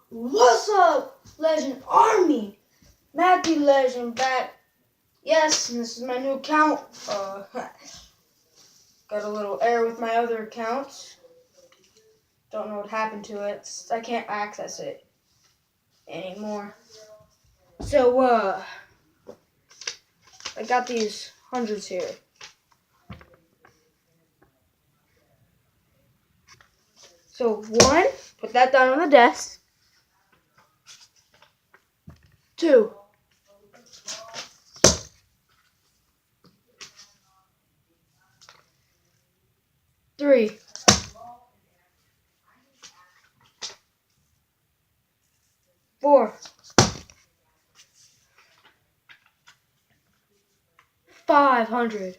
What's up, Legend Army? Matthew Legend back. Yes, and this is my new account. Got a little error with my other account. Don't know what happened to it. I can't access it anymore. So, I got these hundreds here. So, 1, put that down on the desk. 2, 3, 4, 500.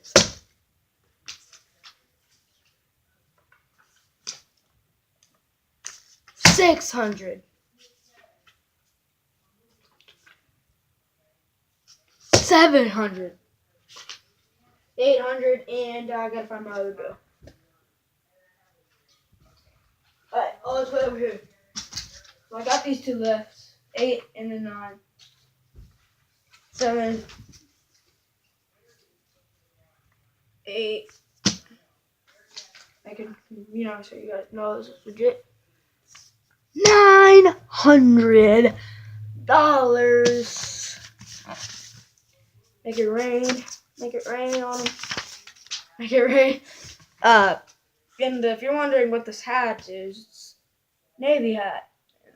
600. 700. 800, and I gotta find my other bill. Alright, let's put it over here. So I got these 2 left. 8 and then 9. 7, 8. I can, so you guys know this is legit. $900. Make it rain. Make it rain on them. Make it rain. And if you're wondering what this hat is, it's a Navy hat. And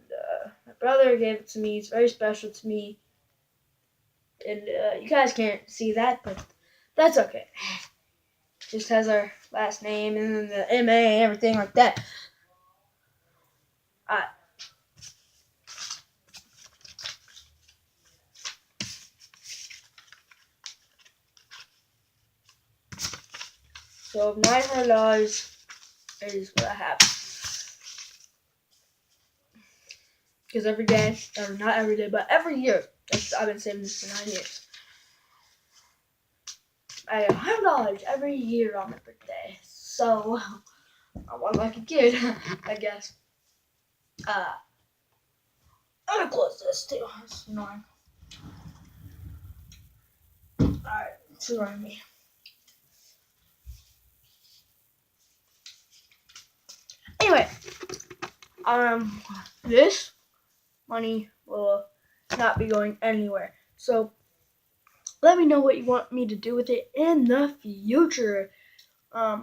my brother gave it to me. It's very special to me. And you guys can't see that, but that's okay. Just has our last name and then the MA and everything like that. Alright. So $900 is what I have. Because every day, or not every day, but every year, I've been saving this for 9 years. I get $100 every year on my birthday. So, I want like a kid, I guess. I'm gonna close this too. It's annoying. Alright, it's annoying me. Anyway, this money will not be going anywhere. So, let me know what you want me to do with it in the future. Let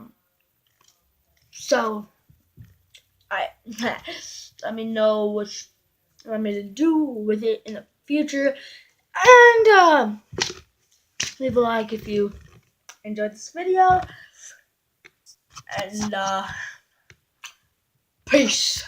me know what you want me to do with it in the future. And, leave a like if you enjoyed this video. And, peace.